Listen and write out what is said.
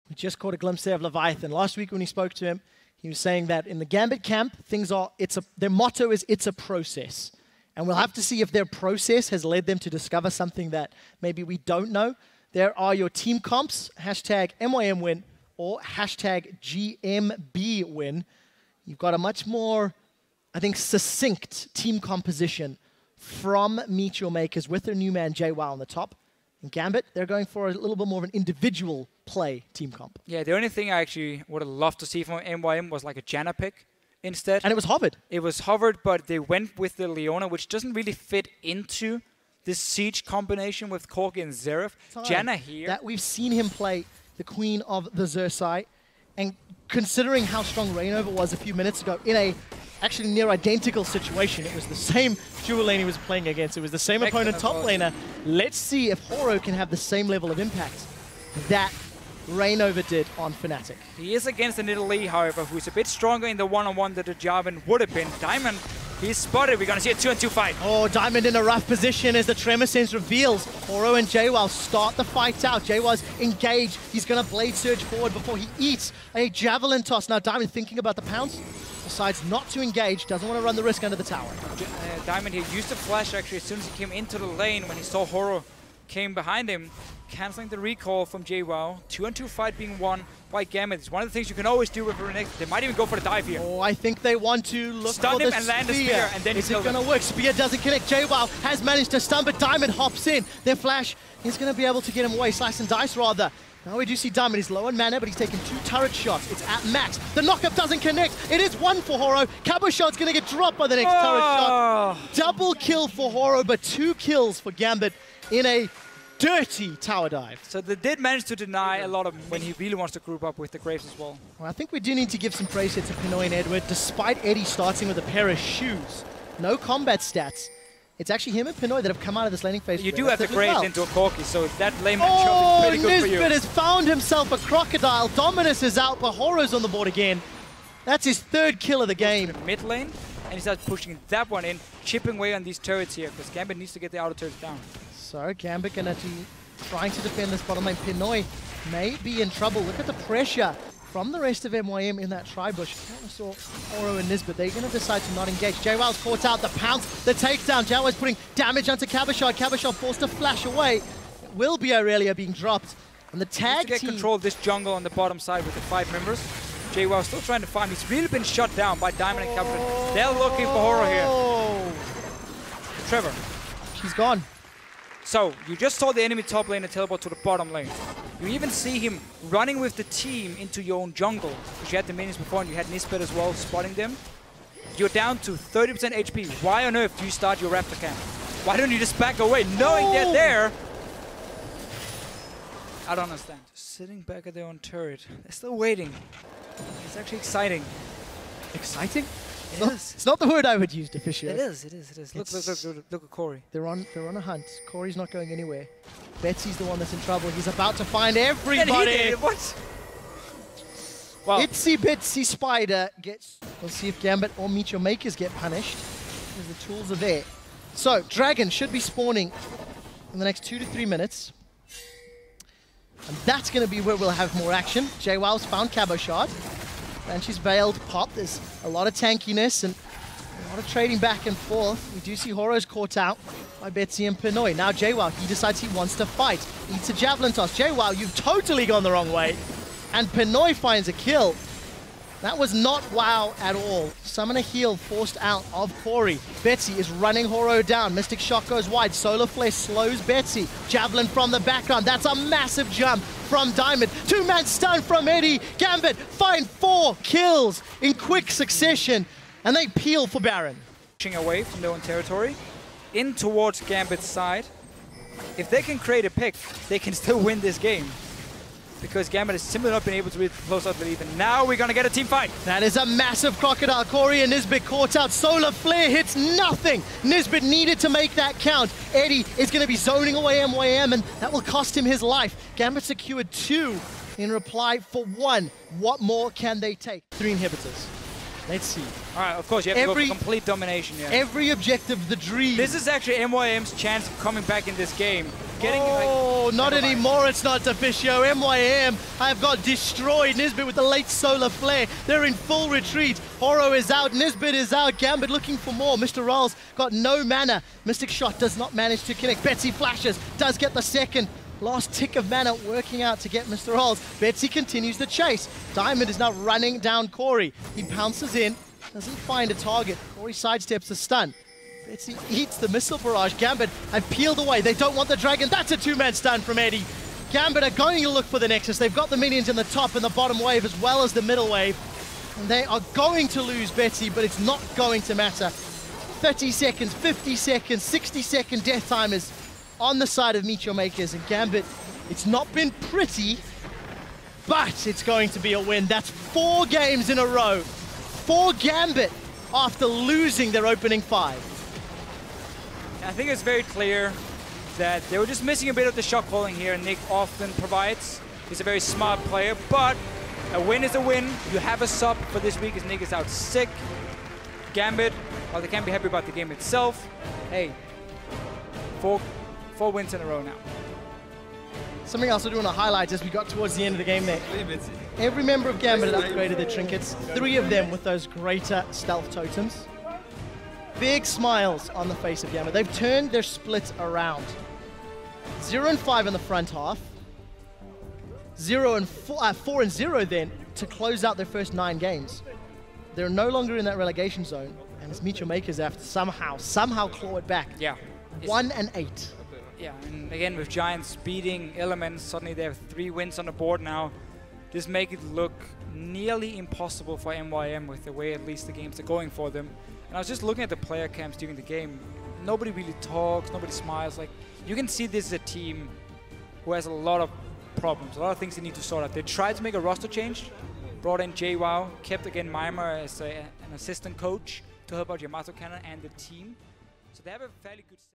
We just caught a glimpse there of Leviathan. Last week when we spoke to him, he was saying that in the Gambit camp, their motto is, it's a process. And we'll have to see if their process has led them to discover something that maybe we don't know. There are your team comps, hashtag MYM win or hashtag GMB win. You've got a much more, I think, succinct team composition from Meet Your Makers with their new man JWoww on the top. In Gambit, they're going for a little bit more of an individual play team comp. Yeah, the only thing I actually would have loved to see from MYM was like a Janna pick instead. And it was hovered. It was hovered, but they went with the Leona, which doesn't really fit into this Siege combination with Corki and Xerath. Janna here. That we've seen him play the Queen of the Xersai. And considering how strong Rainover was a few minutes ago in a actually near identical situation, it was the same dual lane he was playing against. It was the same opponent top laner. Let's see if Horo can have the same level of impact that Rainover did on Fnatic. He is against the Nidalee, however, who's a bit stronger in the one-on-one than the Jarvan would have been. Diamond, he's spotted. We're going to see a 2-on-2 fight. Oh, Diamond in a rough position as the Tremor Sense reveals. Horo and JWoww start the fight out. JWoww's engaged. He's going to Blade Surge forward before he eats a Javelin toss. Now Diamond thinking about the pounce. Decides not to engage, doesn't want to run the risk under the tower. Diamond here used the flash actually as soon as he came into the lane when he saw Horo came behind him, cancelling the recall from JWoww. 2-on-2 fight being won by Gambit. It's one of the things you can always do with Renekton. They might even go for the dive here. Oh, I think they want to look stun for him the and land the spear, and then is it going to work? Spear doesn't connect. JWoww has managed to stun, but Diamond hops in. Their flash is going to be able to get him away. Slice and dice rather. Now we do see Diamond. He's low on mana, but he's taken 2 turret shots. It's at max. The knockup doesn't connect. It is 1 for Horo. Cabo Shot's going to get dropped by the next turret shot. Double kill for Horo, but 2 kills for Gambit in a dirty tower dive. So they did manage to deny a lot of when he really wants to group up with the Graves as well. Well, I think we do need to give some praise here to Pinoy and Edward. Despite Eddie starting with a pair of shoes, no combat stats, it's actually him and Pinoy that have come out of this laning phase. You do have the Graves into a Corki, so that lane matchup is pretty good for you. Nisbet has found himself a Crocodile. Dominus is out, but Horo's on the board again. That's his 3rd kill of the game. Mid lane, and he starts pushing that one in, chipping away on these turrets here, because Gambit needs to get the outer turrets down. So Gambit gonna be trying to defend this bottom lane. Pinoy may be in trouble. Look at the pressure from the rest of MYM in that tri-bush. I saw Horo and Nisbet. They're going to decide to not engage. JWoww's caught out the pounce, the takedown. JWoww's putting damage onto Cabochard. Cabochard forced to flash away. It will be Aurelia being dropped. And the tag team... to get control of this jungle on the bottom side with the 5 members. JWoww still trying to farm. He's really been shut down by Diamond and Cabochard. They're looking for Horo here. Trevor. She's gone. So, you just saw the enemy top laner teleport to the bottom lane. You even see him running with the team into your own jungle. Because you had the minions before and you had Nisbet as well, spotting them. You're down to 30% HP. Why on earth do you start your Raptor camp? Why don't you just back away, knowing they're there? I don't understand. Just sitting back at their own turret. They're still waiting. It's actually exciting. Exciting? It is. It's not the word I would use, Deficio. It is. Look at Corey. They're on a hunt. Corey's not going anywhere. Betsy's the one that's in trouble. He's about to find everybody. And he did. What? Well, Itsy Bitsy Spider gets... We'll see if Gambit or Meet Your Makers get punished. Because the tools are there. So, Dragon should be spawning in the next 2 to 3 minutes. And that's going to be where we'll have more action. JWoww's found Cabochard. And she's veiled pop. There's a lot of tankiness and a lot of trading back and forth. We do see Horo's caught out by Betsy and Pinoy. Now JWoww, he decides he wants to fight. Eats a Javelin toss. JWoww, you've totally gone the wrong way. And Pinoy finds a kill. That was not WoW at all. Summon a heal forced out of Corey. Betsy is running Horo down. Mystic Shock goes wide. Solar Flare slows Betsy. Javelin from the background. That's a massive jump from Diamond. 2-man stun from Eddie. Gambit find 4 kills in quick succession. And they peel for Baron. Pushing away from their own territory, in towards Gambit's side. If they can create a pick, they can still win this game. Because Gambit has simply not been able to close out the lead. And now we're going to get a team fight. That is a massive Crocodile. Corey and Nisbet caught out. Solar Flare hits nothing. Nisbet needed to make that count. Eddie is going to be zoning away MYM, and that will cost him his life. Gambit secured 2 in reply for 1. What more can they take? 3 inhibitors. Let's see. All right, of course, you have to go for complete domination here. Every objective, the dream. This is actually MYM's chance of coming back in this game. getting not anymore. It's not Deficio. MYM have got destroyed. Nisbet with the late solar flare. They're in full retreat. Horo is out. Nisbet is out. Gambit looking for more. Mr. Ralls got no mana. Mystic Shot does not manage to connect. Betsy flashes. Does get the second. Last tick of mana working out to get Mr. Ralls. Betsy continues the chase. Diamond is now running down Corey. He pounces in. Doesn't find a target. Corey sidesteps the stun. Betsy eats the missile barrage. Gambit have peeled away. They don't want the dragon. That's a two-man stun from Eddie. Gambit are going to look for the Nexus. They've got the minions in the top and the bottom wave as well as the middle wave. And they are going to lose Betsy, but it's not going to matter. 30 seconds, 50 seconds, 60-second death timers on the side of Meet Your Makers. And Gambit, it's not been pretty, but it's going to be a win. That's 4 games in a row for Gambit after losing their opening 5. I think it's very clear that they were just missing a bit of the shot calling here. Nick often provides. He's a very smart player, but a win is a win. You have a sub for this week as Nick is out sick. Gambit, while they can't be happy about the game itself, hey, 4 wins in a row now. Something else I do want to highlight as we got towards the end of the game there. Every member of Gambit had upgraded their trinkets, 3 of them with those greater stealth totems. Big smiles on the face of Gambit. They've turned their split around. 0-5 in the front half. 4-0 then to close out their first 9 games. They're no longer in that relegation zone, and it's Meet Your Makers have to somehow claw it back. Yeah. 1-8. Yeah, and again with Giants beating Elements, suddenly they have 3 wins on the board now. Just make it look nearly impossible for MYM with the way at least the games are going for them. And I was just looking at the player camps during the game. Nobody really talks, nobody smiles. Like, you can see this is a team who has a lot of problems, a lot of things they need to sort out. They tried to make a roster change, brought in JWoww, kept again Mimer as an assistant coach to help out Yamato Cannon and the team. So they have a fairly good